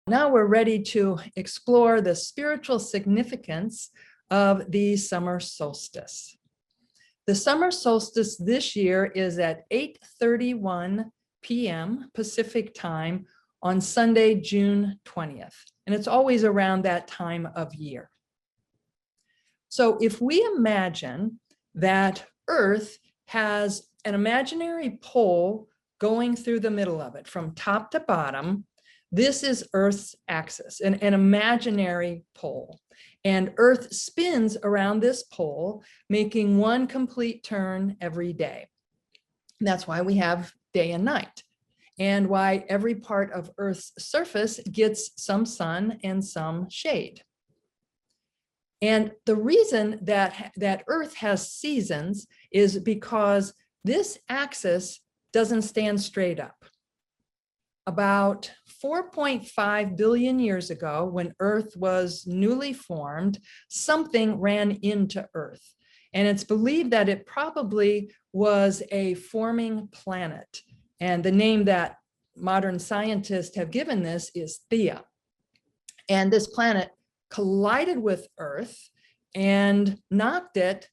now we're ready to explore the spiritual significance of the summer solstice. The summer solstice this year is at 8:31 p.m. Pacific time on Sunday, June 20th. And it's always around that time of year. So if we imagine that Earth has an imaginary pole going through the middle of it from top to bottom, this is Earth's axis, an imaginary pole. And Earth spins around this pole, making one complete turn every day. That's why we have day and night, and why every part of Earth's surface gets some sun and some shade. And the reason that Earth has seasons is because this axis doesn't stand straight up. About 4.5 billion years ago, when Earth was newly formed, something ran into Earth. And it's believed that it probably was a forming planet. And the name that modern scientists have given this is Theia. And this planet collided with Earth and knocked it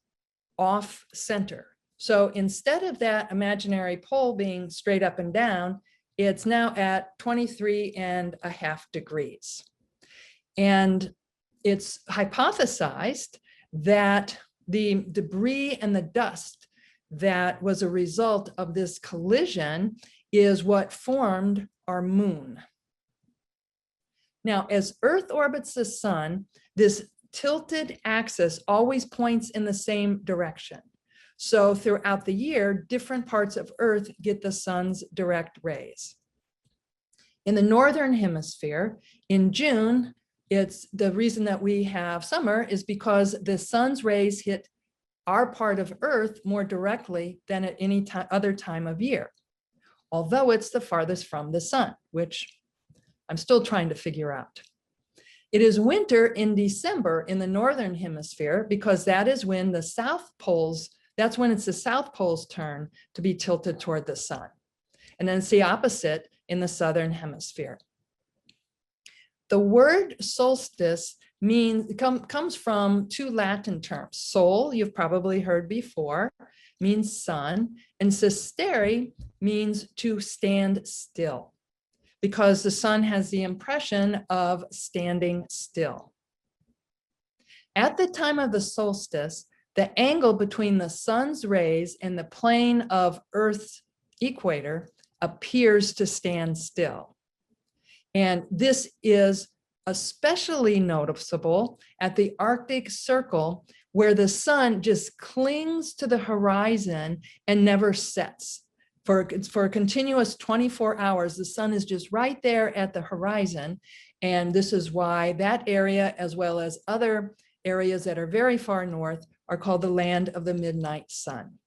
off center. So instead of that imaginary pole being straight up and down, it's now at 23.5 degrees. And it's hypothesized that the debris and the dust that was a result of this collision is what formed our moon. Now, as Earth orbits the sun, this tilted axis always points in the same direction. So throughout the year, different parts of Earth get the sun's direct rays. In the northern hemisphere, in June, it's the reason that we have summer is because the sun's rays hit our part of Earth more directly than at any other time of year, although it's the farthest from the sun, which I'm still trying to figure out. It is winter in December in the northern hemisphere because that is when the South Poles, that's when it's the South Pole's turn to be tilted toward the sun. And then it's the opposite in the southern hemisphere. The word solstice comes from two Latin terms. Sol, you've probably heard before, means sun, and sistere means to stand still, because the sun has the impression of standing still. At the time of the solstice, the angle between the sun's rays and the plane of Earth's equator appears to stand still. And this is especially noticeable at the Arctic Circle, where the sun just clings to the horizon and never sets. For a continuous 24 hours, the sun is just right there at the horizon. And this is why that area, as well as other areas that are very far north, are called the land of the midnight sun.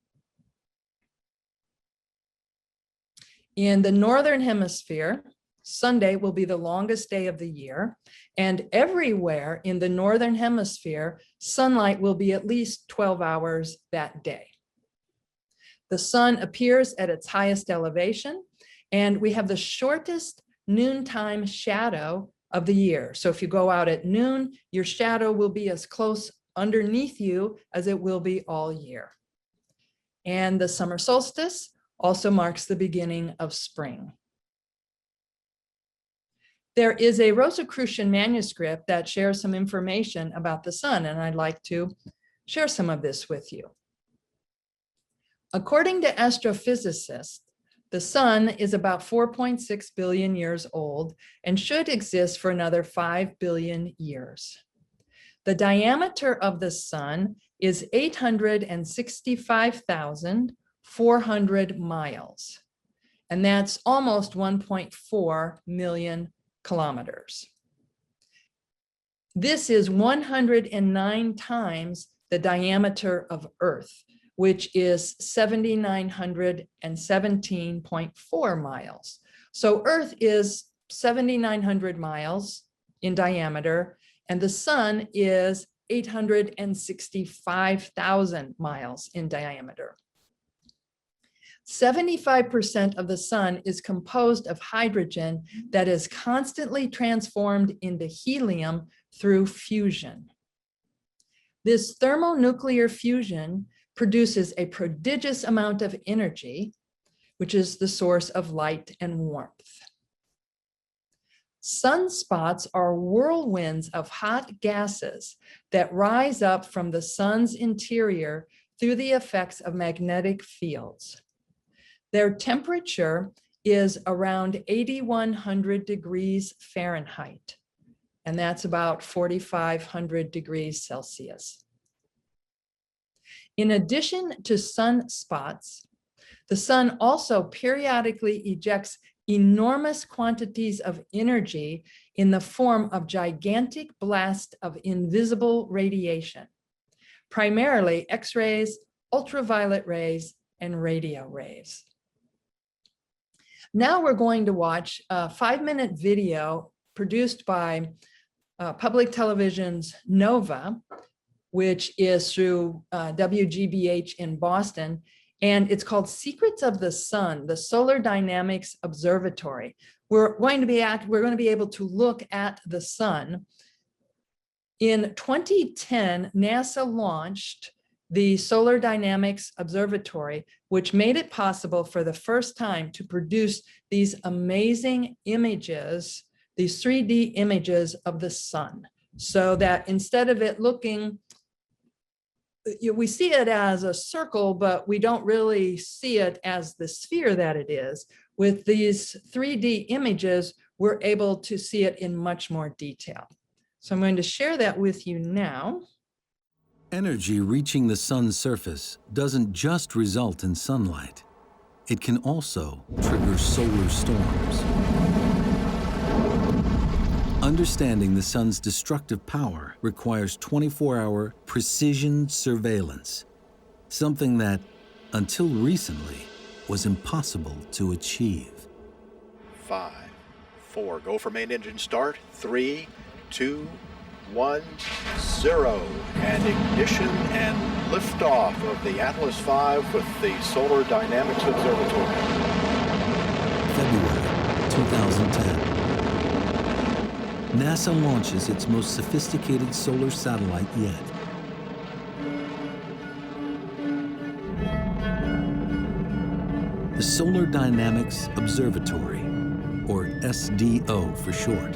In the northern hemisphere, Sunday will be the longest day of the year, and everywhere in the northern hemisphere, sunlight will be at least 12 hours that day. The sun appears at its highest elevation, and we have the shortest noontime shadow of the year. So if you go out at noon, your shadow will be as close underneath you as it will be all year. And the summer solstice also marks the beginning of spring. There is a Rosicrucian manuscript that shares some information about the sun, and I'd like to share some of this with you. According to astrophysicists, the sun is about 4.6 billion years old and should exist for another 5 billion years. The diameter of the sun is 865,400 miles, and that's almost 1.4 million kilometers. This is 109 times the diameter of Earth, which is 7,917.4 miles. So Earth is 7,900 miles in diameter, and the sun is 865,000 miles in diameter. 75% of the sun is composed of hydrogen that is constantly transformed into helium through fusion. This thermonuclear fusion produces a prodigious amount of energy, which is the source of light and warmth. Sunspots are whirlwinds of hot gases that rise up from the sun's interior through the effects of magnetic fields. Their temperature is around 8,100 degrees Fahrenheit, and that's about 4,500 degrees Celsius. In addition to sunspots, the sun also periodically ejects enormous quantities of energy in the form of gigantic blasts of invisible radiation, primarily X-rays, ultraviolet rays, and radio rays. Now we're going to watch a 5-minute video produced by public television's NOVA, which is through WGBH in Boston, and it's called Secrets of the Sun, the Solar Dynamics Observatory. We're going to be able to look at the sun. In 2010, NASA launched the Solar Dynamics Observatory, which made it possible for the first time to produce these amazing images, these 3D images of the sun, so that instead of it looking, we see it as a circle, but we don't really see it as the sphere that it is. With these 3D images, we're able to see it in much more detail. So I'm going to share that with you now. Energy reaching the sun's surface doesn't just result in sunlight. It can also trigger solar storms. Understanding the sun's destructive power requires 24-hour precision surveillance, something that, until recently, was impossible to achieve. 5, 4, go for main engine start, 3, 2, 1, 0, and ignition and liftoff of the Atlas V with the Solar Dynamics Observatory. February 2010. NASA launches its most sophisticated solar satellite yet. The Solar Dynamics Observatory, or SDO for short.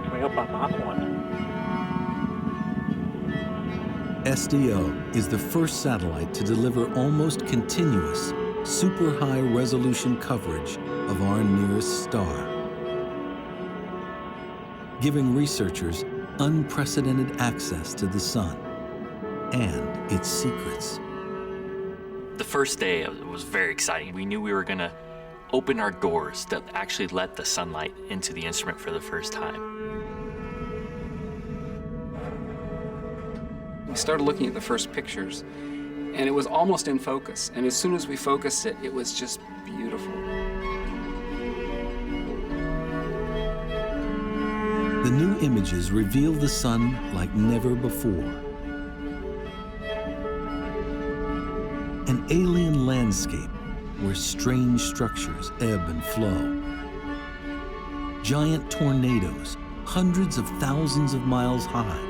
Coming up on that one. SDO is the first satellite to deliver almost continuous, super high resolution coverage of our nearest star, giving researchers unprecedented access to the sun and its secrets. The first day was very exciting. We knew we were gonna open our doors to actually let the sunlight into the instrument for the first time. We started looking at the first pictures, and it was almost in focus. And as soon as we focused it, it was just beautiful. The new images reveal the sun like never before. An alien landscape where strange structures ebb and flow. Giant tornadoes, hundreds of thousands of miles high,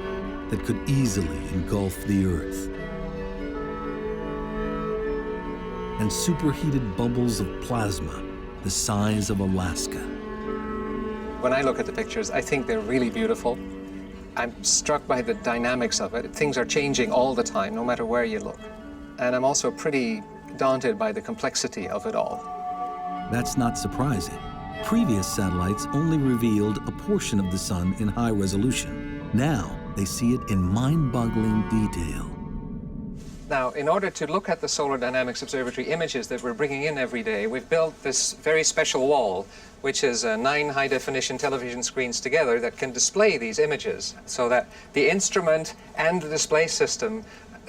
that could easily engulf the Earth. And superheated bubbles of plasma the size of Alaska. When I look at the pictures, I think they're really beautiful. I'm struck by the dynamics of it. Things are changing all the time, no matter where you look. And I'm also pretty daunted by the complexity of it all. That's not surprising. Previous satellites only revealed a portion of the sun in high resolution. Now, they see it in mind-boggling detail. Now, in order to look at the Solar Dynamics Observatory images that we're bringing in every day, we've built this very special wall, which is 9 high-definition television screens together that can display these images, so that the instrument and the display system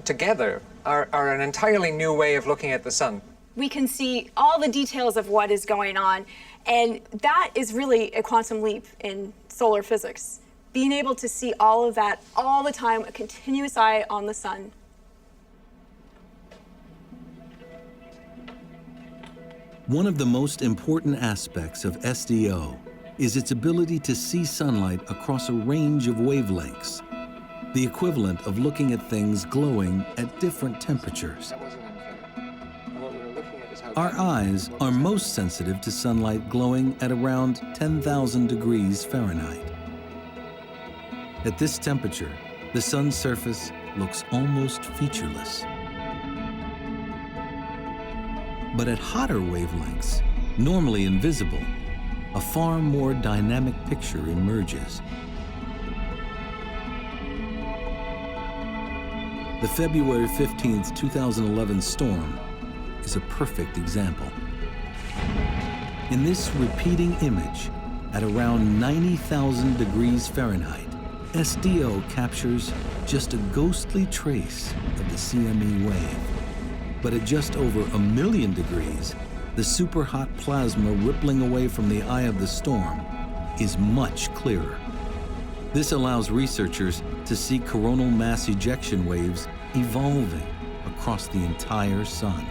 together are an entirely new way of looking at the sun. We can see all the details of what is going on, and that is really a quantum leap in solar physics. Being able to see all of that all the time, a continuous eye on the sun, One of the most important aspects of SDO is its ability to see sunlight across a range of wavelengths, the equivalent of looking at things glowing at different temperatures. Our eyes are most sensitive to sunlight glowing at around 10,000 degrees Fahrenheit. At this temperature, the sun's surface looks almost featureless. But at hotter wavelengths, normally invisible, a far more dynamic picture emerges. The February 15th, 2011 storm is a perfect example. In this repeating image, at around 90,000 degrees Fahrenheit, SDO captures just a ghostly trace of the CME wave. But at just over 1,000,000 degrees, the superhot plasma rippling away from the eye of the storm is much clearer. This allows researchers to see coronal mass ejection waves evolving across the entire sun.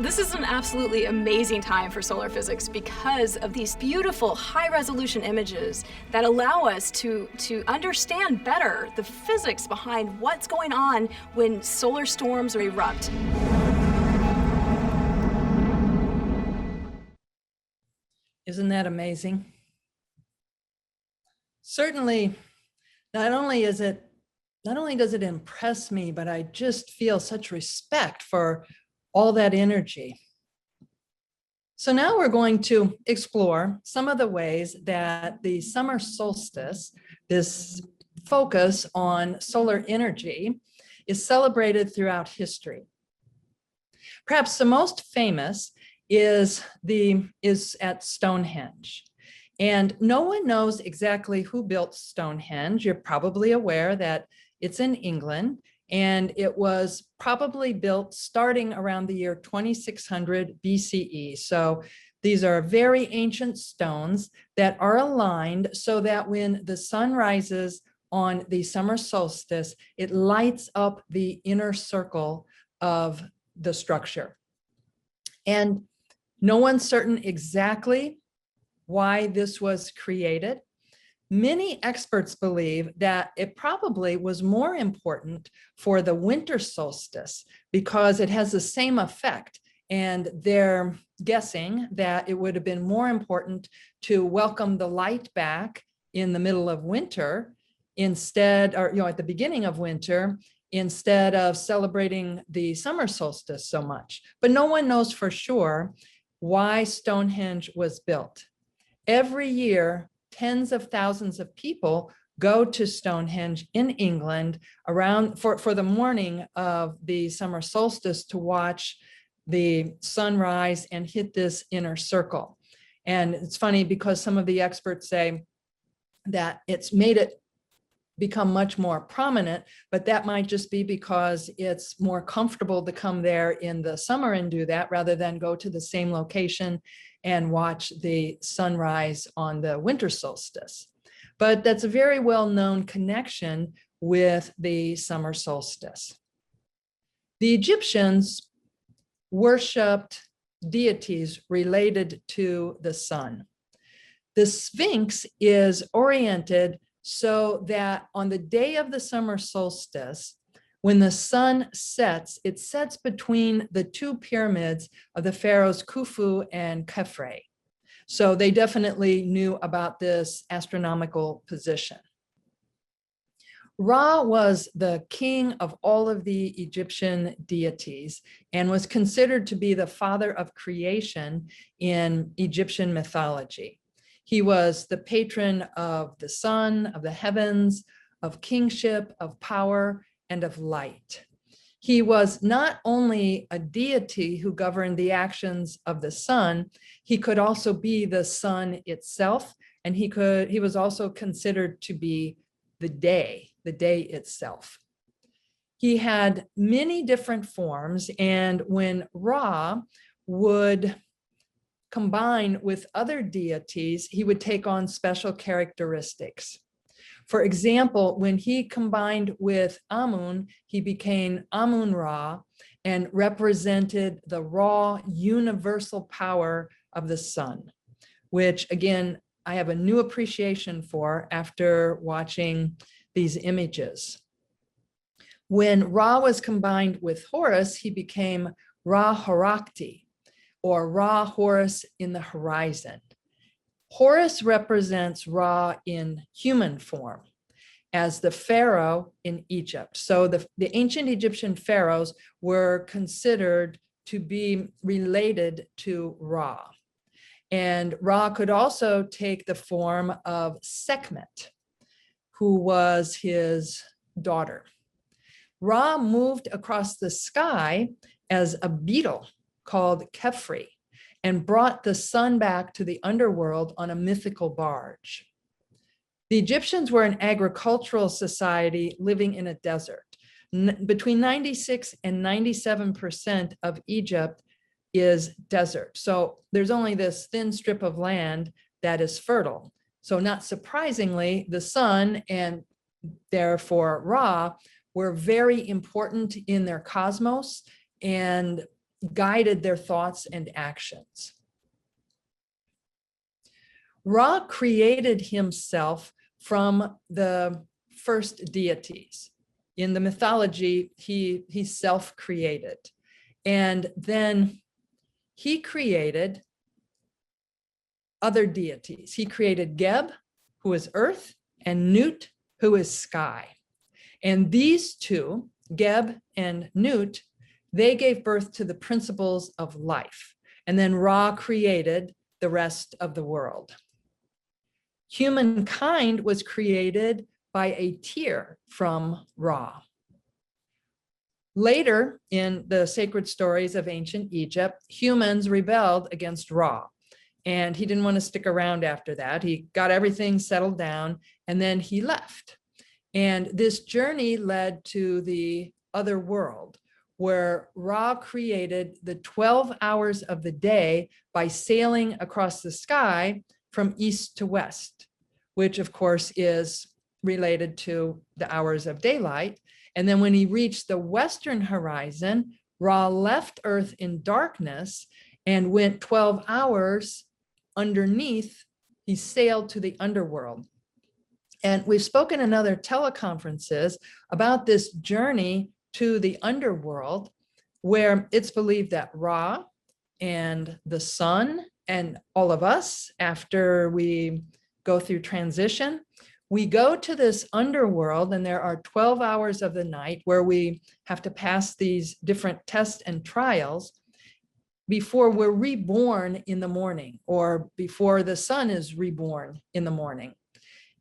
This is an absolutely amazing time for solar physics because of these beautiful high-resolution images that allow us to understand better the physics behind what's going on when solar storms erupt. Isn't that amazing? Certainly, not only does it impress me, but I just feel such respect for all that energy. So now we're going to explore some of the ways that the summer solstice, this focus on solar energy, is celebrated throughout history. Perhaps the most famous is at Stonehenge. And no one knows exactly who built Stonehenge. You're probably aware that it's in England, and it was probably built starting around the year 2600 BCE. So these are very ancient stones that are aligned so that when the sun rises on the summer solstice, it lights up the inner circle of the structure. And no one's certain exactly why this was created. Many experts believe that it probably was more important for the winter solstice because it has the same effect. And they're guessing that it would have been more important to welcome the light back in the middle of winter instead, or at the beginning of winter, instead of celebrating the summer solstice so much. But no one knows for sure why Stonehenge was built. Every year, tens of thousands of people go to Stonehenge in England around for the morning of the summer solstice to watch the sunrise and hit this inner circle. And it's funny because some of the experts say that it's made it become much more prominent, but that might just be because it's more comfortable to come there in the summer and do that rather than go to the same location and watch the sunrise on the winter solstice. But that's a very well-known connection with the summer solstice. The Egyptians worshipped deities related to the sun. The Sphinx is oriented so that on the day of the summer solstice, when the sun sets, it sets between the two pyramids of the pharaohs Khufu and Khafre. So they definitely knew about this astronomical position. Ra was the king of all of the Egyptian deities and was considered to be the father of creation in Egyptian mythology. He was the patron of the sun, of the heavens, of kingship, of power, and of light. He was not only a deity who governed the actions of the sun, he could also be the sun itself, and he was also considered to be the day itself. He had many different forms, and when Ra would combine with other deities, he would take on special characteristics. For example, when he combined with Amun, he became Amun-Ra, and represented the raw universal power of the sun, which again, I have a new appreciation for after watching these images. When Ra was combined with Horus, he became Ra Horakti, or Ra Horus in the horizon. Horus represents Ra in human form as the pharaoh in Egypt. So the ancient Egyptian pharaohs were considered to be related to Ra. And Ra could also take the form of Sekhmet, who was his daughter. Ra moved across the sky as a beetle called Khepri and brought the sun back to the underworld on a mythical barge. The Egyptians were an agricultural society living in a desert. Between 96 and 97% of Egypt is desert. So there's only this thin strip of land that is fertile. So not surprisingly, the sun and therefore Ra were very important in their cosmos and guided their thoughts and actions. Ra created himself from the first deities. In the mythology, he self-created. And then he created other deities. He created Geb, who is earth, and Nut, who is sky. And these two, Geb and Nut, they gave birth to the principles of life. And then Ra created the rest of the world. Humankind was created by a tear from Ra. Later in the sacred stories of ancient Egypt, humans rebelled against Ra, and he didn't want to stick around after that. He got everything settled down, and then he left. And this journey led to the other world, where Ra created the 12 hours of the day by sailing across the sky from east to west, which of course is related to the hours of daylight. And then when he reached the western horizon, Ra left Earth in darkness and went 12 hours underneath. He sailed to the underworld. And we've spoken in other teleconferences about this journey to the underworld, where it's believed that Ra and the sun and all of us, after we go through transition, we go to this underworld, and there are 12 hours of the night where we have to pass these different tests and trials before we're reborn in the morning, or before the sun is reborn in the morning.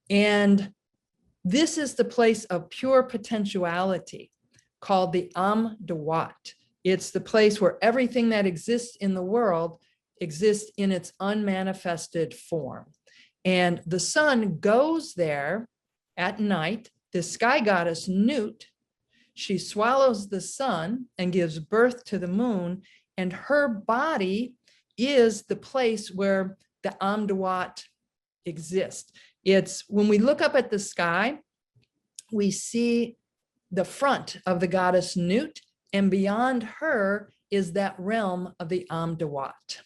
And this is the place of pure potentiality called the Am-Dawat. It's the place where everything that exists in the world exists in its unmanifested form. And the sun goes there at night. The sky goddess Nut, she swallows the sun and gives birth to the moon, and her body is the place where the Am-Dawat exists. It's when we look up at the sky, we see the front of the goddess Nut, and beyond her is that realm of the Am-Dawat.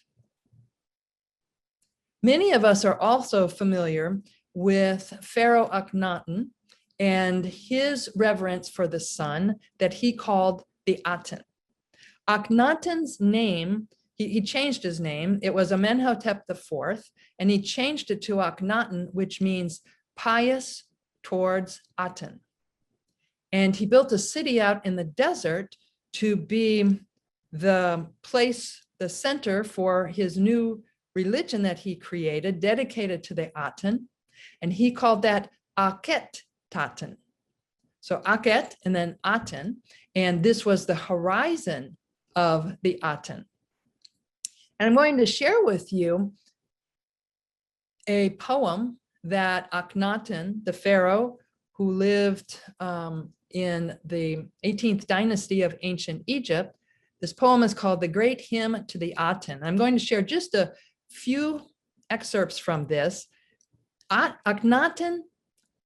Many of us are also familiar with Pharaoh Akhenaten and his reverence for the sun that he called the Aten. Akhenaten's name, he changed his name. It was Amenhotep IV, and he changed it to Akhenaten, which means pious towards Aten. And he built a city out in the desert to be the place, the center for his new religion that he created, dedicated to the Aten. And he called that Akhenaten. So Akhet and then Aten. And this was the horizon of the Aten. And I'm going to share with you a poem that Akhenaten, the pharaoh who lived in the 18th dynasty of ancient Egypt, this poem is called The Great Hymn to the Aten. I'm going to share just a few excerpts from this. Akhenaten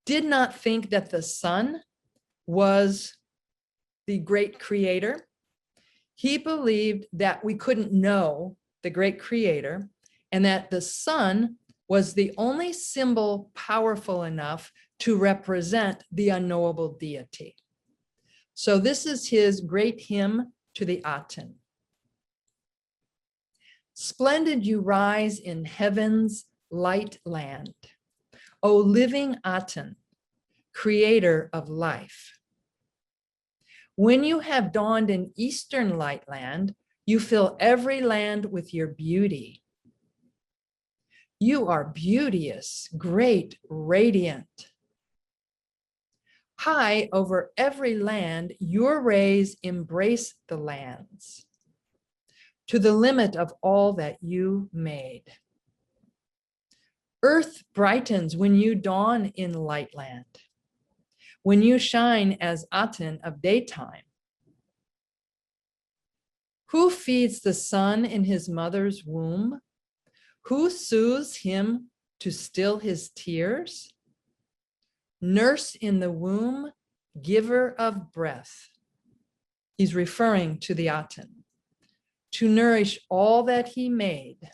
did not think that the sun was the great creator. He believed that we couldn't know the great creator and that the sun was the only symbol powerful enough to represent the unknowable deity. So this is his great hymn to the Aten. Splendid you rise in heaven's light land, O living Aten, creator of life. When you have dawned in eastern light land, you fill every land with your beauty. You are beauteous, great, radiant. High over every land, your rays embrace the lands to the limit of all that you made. Earth brightens when you dawn in light land, when you shine as Aten of daytime. Who feeds the sun in his mother's womb? Who soothes him to still his tears? Nurse in the womb, giver of breath. He's referring to the Aten. To nourish all that he made.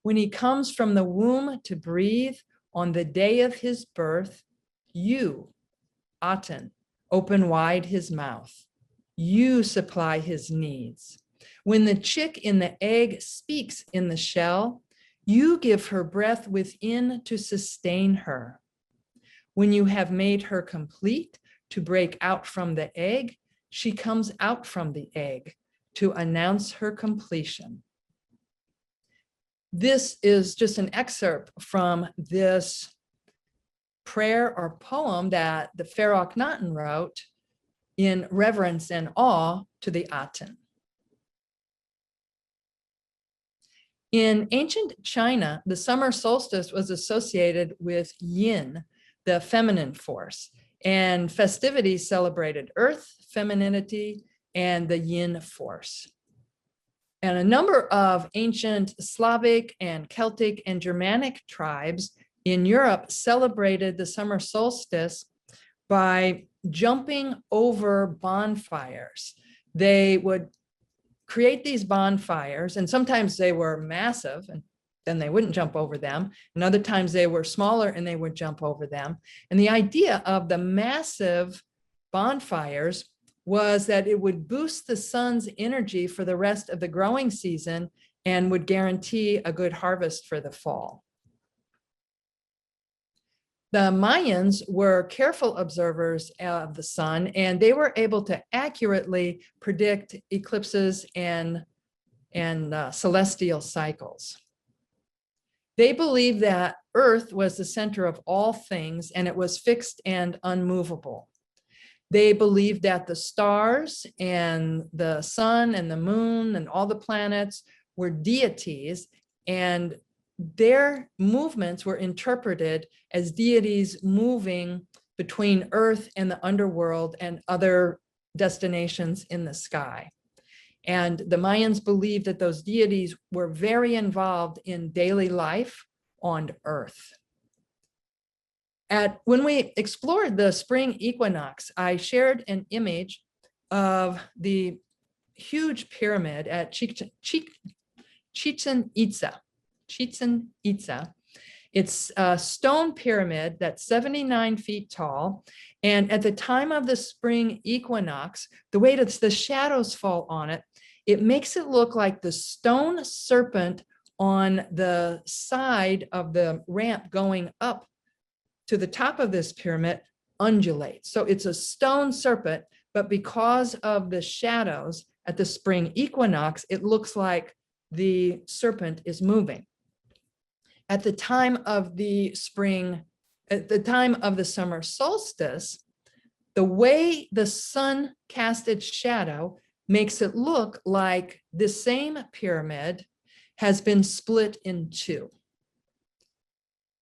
When he comes from the womb to breathe on the day of his birth, you, Aten, open wide his mouth. You supply his needs. When the chick in the egg speaks in the shell, you give her breath within to sustain her. When you have made her complete to break out from the egg, she comes out from the egg to announce her completion. This is just an excerpt from this prayer or poem that the Pharaoh Akhenaten wrote in reverence and awe to the Aten. In ancient China, the summer solstice was associated with yin, the feminine force, and festivities celebrated earth, femininity, and the yin force. And a number of ancient Slavic and Celtic and Germanic tribes in Europe celebrated the summer solstice by jumping over bonfires. They would create these bonfires, and sometimes they were massive, and then they wouldn't jump over them. And other times they were smaller and they would jump over them. And the idea of the massive bonfires was that it would boost the sun's energy for the rest of the growing season and would guarantee a good harvest for the fall. The Mayans were careful observers of the sun, and they were able to accurately predict eclipses and celestial cycles. They believed that Earth was the center of all things, and it was fixed and unmovable. They believed that the stars and the sun and the moon and all the planets were deities, and their movements were interpreted as deities moving between Earth and the underworld and other destinations in the sky. And the Mayans believed that those deities were very involved in daily life on Earth. When we explored the spring equinox, I shared an image of the huge pyramid at Chichen Itza. It's a stone pyramid that's 79 feet tall. And at the time of the spring equinox, the way that the shadows fall on it, it makes it look like the stone serpent on the side of the ramp going up to the top of this pyramid undulates. So it's a stone serpent, but because of the shadows at the spring equinox, it looks like the serpent is moving. At the time of the summer solstice, the way the sun casts its shadow makes it look like the same pyramid has been split in two.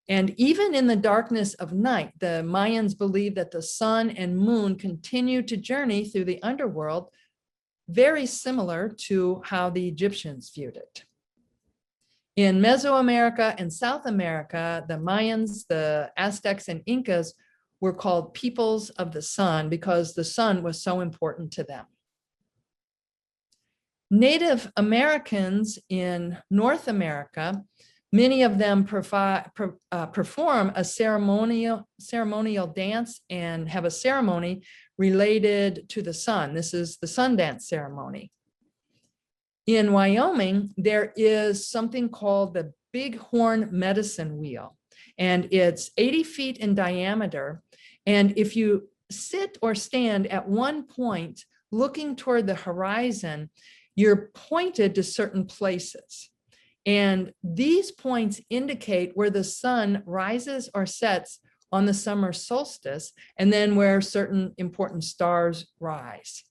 And even in the darkness of night, the Mayans believed that the sun and moon continue to journey through the underworld, very similar to how the Egyptians viewed it. In Mesoamerica and South America, the Mayans, the Aztecs, and Incas were called peoples of the sun because the sun was so important to them. Native Americans in North America, many of them perform a ceremonial dance and have a ceremony related to the sun. This is the sun dance ceremony. In Wyoming, there is something called the Bighorn Medicine Wheel, and it's 80 feet in diameter. And if you sit or stand at one point looking toward the horizon, you're pointed to certain places. And these points indicate where the sun rises or sets on the summer solstice, and then where certain important stars rise.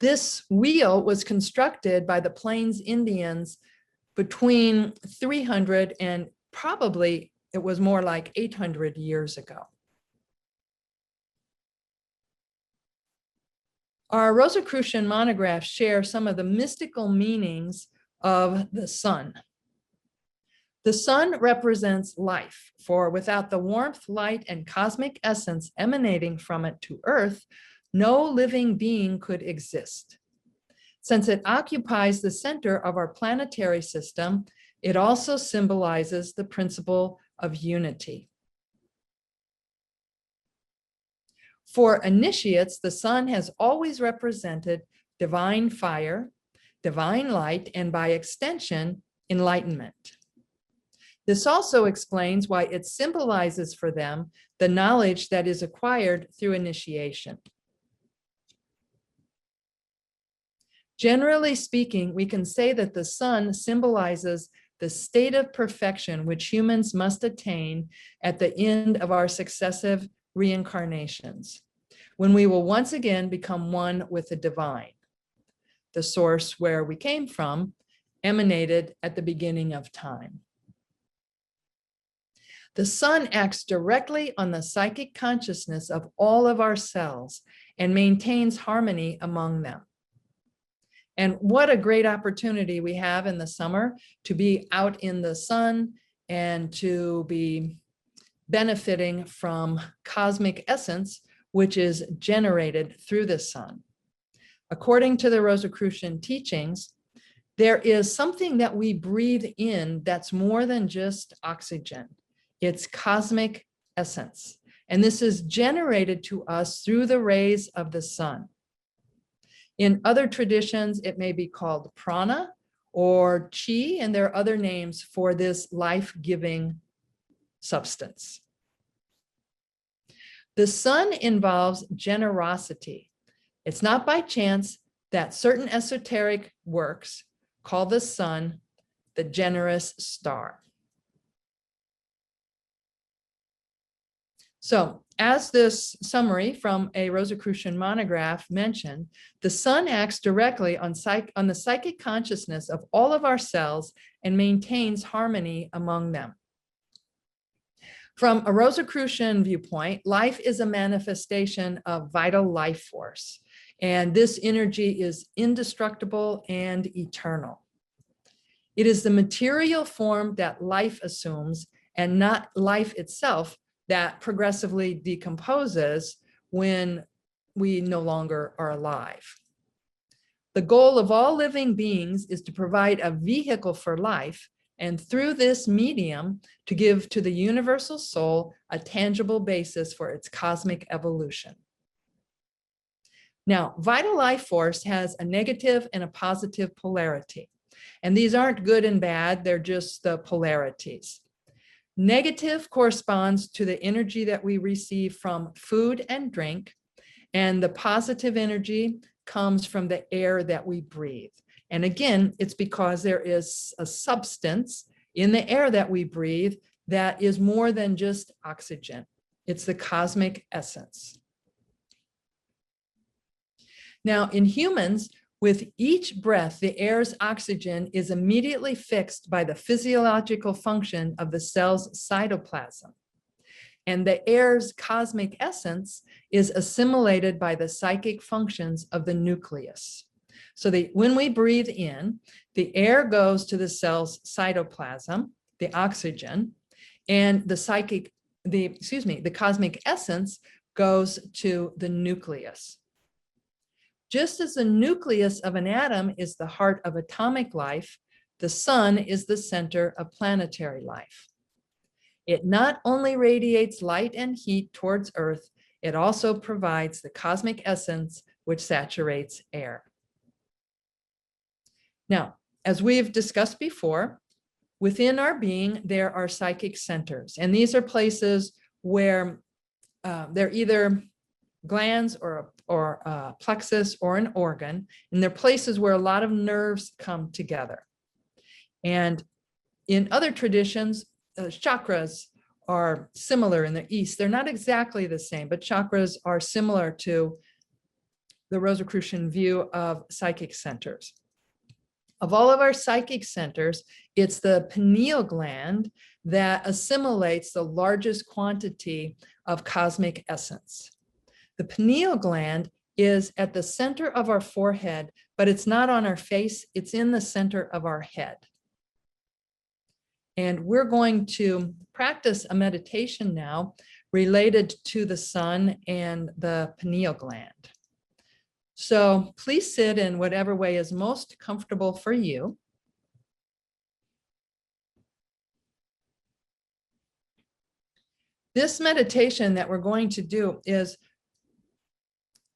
This wheel was constructed by the Plains Indians between 300 and probably it was more like 800 years ago. Our Rosicrucian monographs share some of the mystical meanings of the sun. The sun represents life, for without the warmth, light, and cosmic essence emanating from it to Earth, no living being could exist. Since it occupies the center of our planetary system, it also symbolizes the principle of unity. For initiates, the sun has always represented divine fire, divine light, and by extension, enlightenment. This also explains why it symbolizes for them the knowledge that is acquired through initiation. Generally speaking, we can say that the sun symbolizes the state of perfection which humans must attain at the end of our successive reincarnations, when we will once again become one with the divine. The source where we came from emanated at the beginning of time. The sun acts directly on the psychic consciousness of all of our cells and maintains harmony among them. And what a great opportunity we have in the summer to be out in the sun and to be benefiting from cosmic essence, which is generated through the sun. According to the Rosicrucian teachings, there is something that we breathe in that's more than just oxygen. It's cosmic essence. And this is generated to us through the rays of the sun. In other traditions, it may be called prana or chi, and there are other names for this life-giving substance. The sun involves generosity. It's not by chance that certain esoteric works call the sun the generous star. So, as this summary from a Rosicrucian monograph mentioned, the sun acts directly on the psychic consciousness of all of our cells and maintains harmony among them. From a Rosicrucian viewpoint, life is a manifestation of vital life force, and this energy is indestructible and eternal. It is the material form that life assumes and not life itself that progressively decomposes when we no longer are alive. The goal of all living beings is to provide a vehicle for life, and through this medium, to give to the universal soul a tangible basis for its cosmic evolution. Now, vital life force has a negative and a positive polarity, and these aren't good and bad, they're just the polarities. Negative corresponds to the energy that we receive from food and drink, and the positive energy comes from the air that we breathe. And again, it's because there is a substance in the air that we breathe that is more than just oxygen. It's the cosmic essence. Now, in humans, with each breath, the air's oxygen is immediately fixed by the physiological function of the cell's cytoplasm. And the air's cosmic essence is assimilated by the psychic functions of the nucleus. So when we breathe in, the air goes to the cell's cytoplasm, the oxygen, and the cosmic essence goes to the nucleus. Just as the nucleus of an atom is the heart of atomic life, the sun is the center of planetary life. It not only radiates light and heat towards Earth, it also provides the cosmic essence which saturates air. Now, as we've discussed before, within our being, there are psychic centers, and these are places where they're either glands or a plexus or an organ, and they're places where a lot of nerves come together. And in other traditions, chakras are similar in the East. They're not exactly the same, but chakras are similar to the Rosicrucian view of psychic centers. Of all of our psychic centers, it's the pineal gland that assimilates the largest quantity of cosmic essence. The pineal gland is at the center of our forehead, but it's not on our face, it's in the center of our head. And we're going to practice a meditation now related to the sun and the pineal gland. So please sit in whatever way is most comfortable for you. This meditation that we're going to do is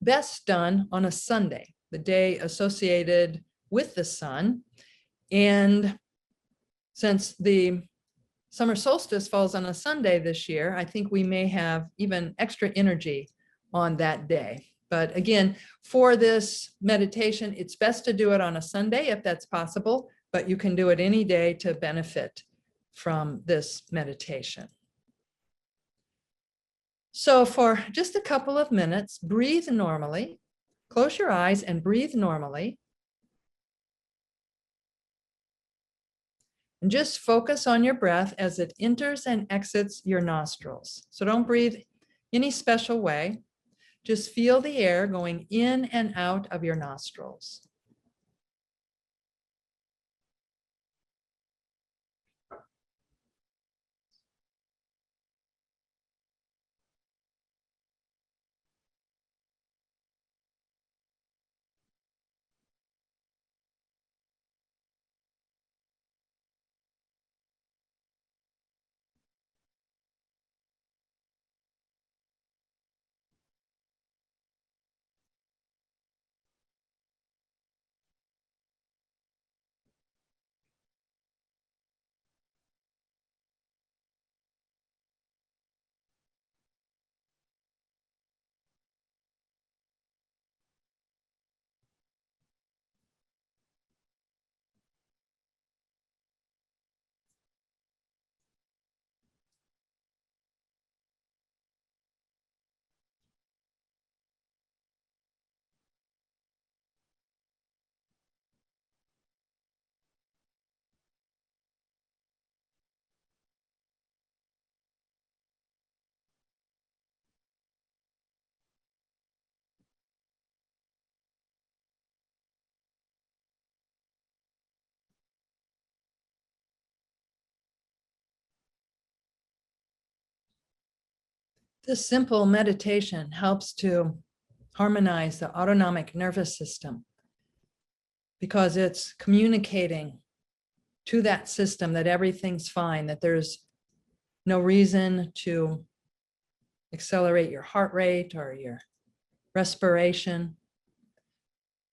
best done on a Sunday, the day associated with the sun. And since the summer solstice falls on a Sunday this year, I think we may have even extra energy on that day. But again, for this meditation, it's best to do it on a Sunday if that's possible, but you can do it any day to benefit from this meditation. So for just a couple of minutes, breathe normally, close your eyes and breathe normally. And just focus on your breath as it enters and exits your nostrils. So don't breathe any special way. Just feel the air going in and out of your nostrils. This simple meditation helps to harmonize the autonomic nervous system because it's communicating to that system that everything's fine, that there's no reason to accelerate your heart rate or your respiration.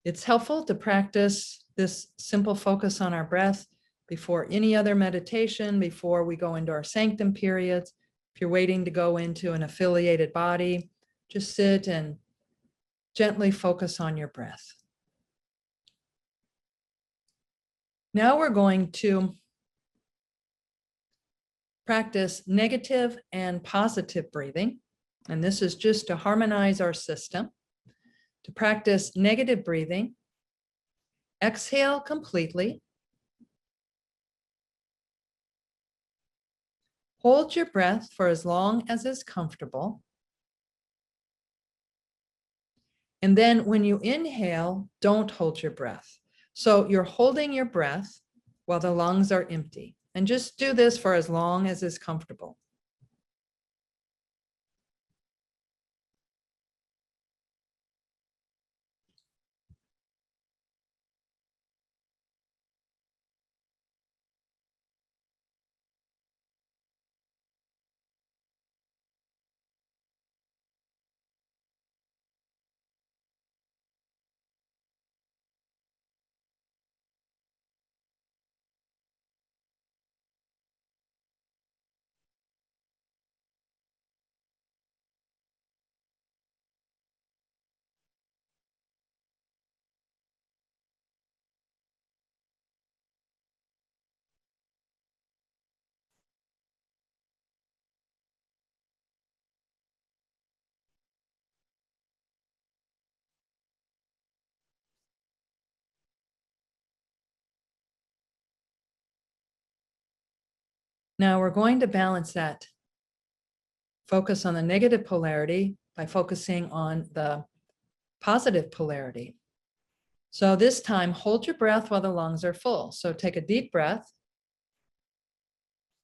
It's helpful to practice this simple focus on our breath before any other meditation, before we go into our sanctum periods. If you're waiting to go into an affiliated body, just sit and gently focus on your breath. Now we're going to practice negative and positive breathing. And this is just to harmonize our system. To practice negative breathing, exhale completely. Hold your breath for as long as is comfortable. And then when you inhale, don't hold your breath. So you're holding your breath while the lungs are empty. And just do this for as long as is comfortable. Now we're going to balance that focus on the negative polarity by focusing on the positive polarity. So this time, hold your breath while the lungs are full. So take a deep breath.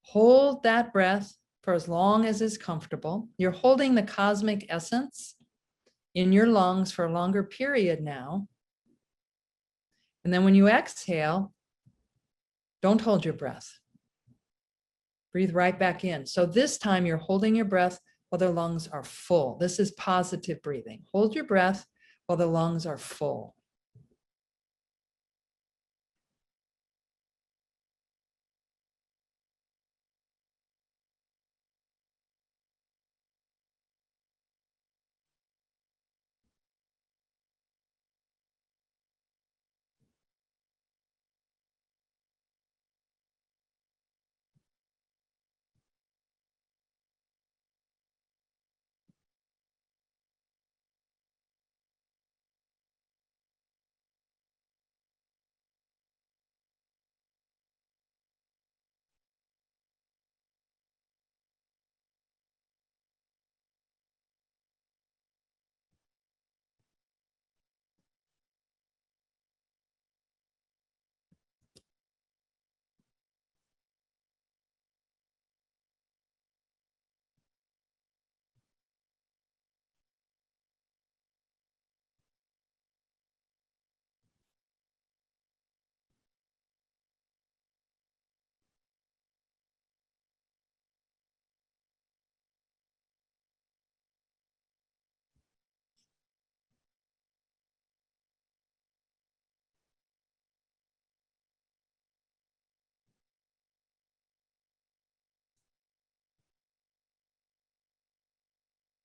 Hold that breath for as long as is comfortable. You're holding the cosmic essence in your lungs for a longer period now. And then when you exhale, don't hold your breath. Breathe right back in. So this time you're holding your breath while the lungs are full. This is positive breathing. Hold your breath while the lungs are full.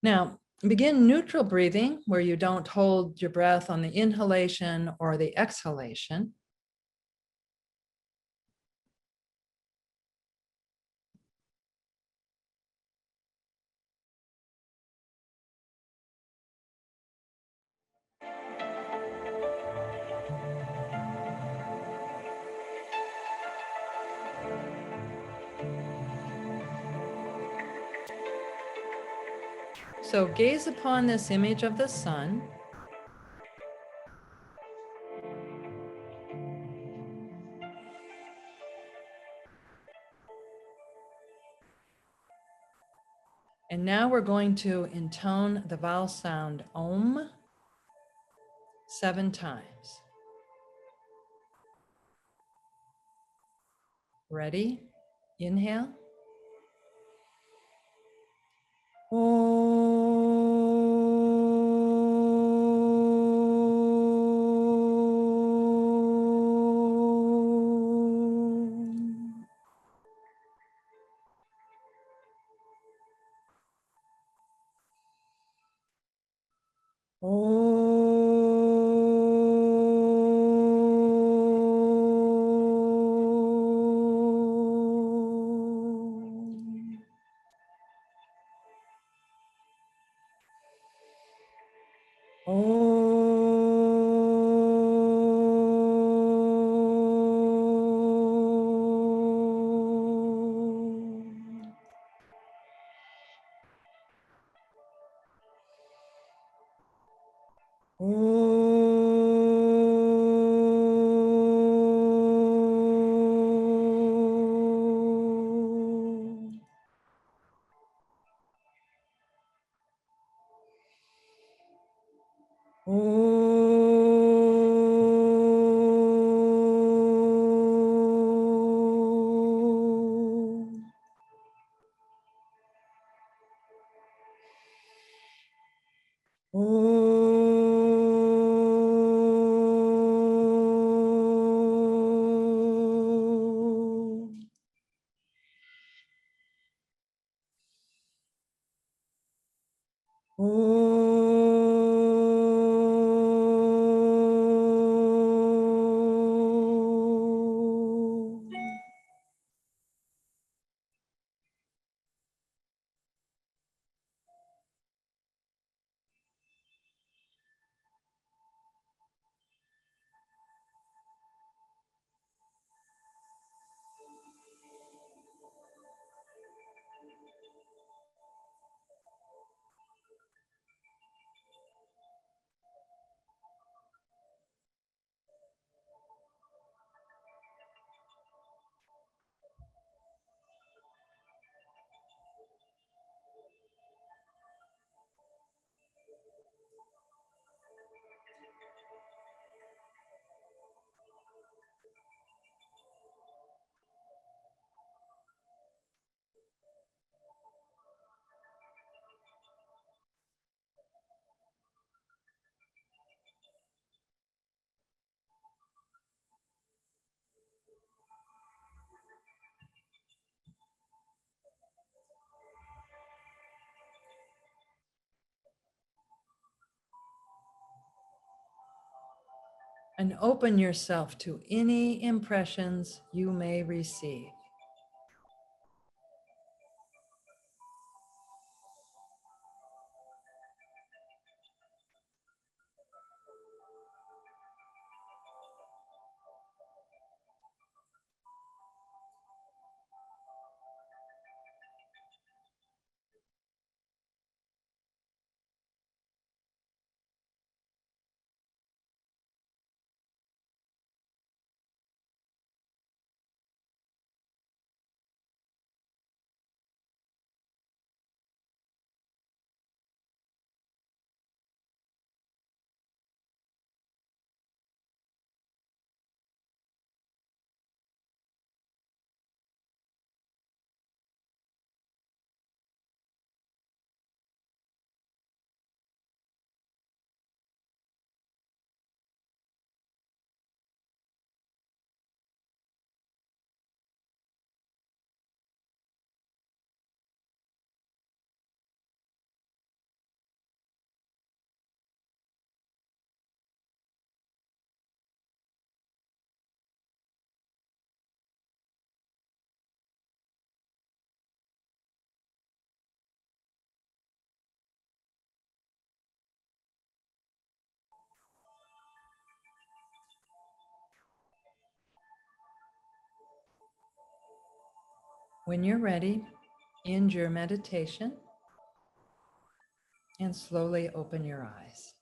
Now, begin neutral breathing, where you don't hold your breath on the inhalation or the exhalation. So gaze upon this image of the sun. And now we're going to intone the vowel sound Om 7 times. Ready? Inhale. Om. Om. Om. Om. Om. Om. Om. and open yourself to any impressions you may receive. When you're ready, end your meditation and slowly open your eyes.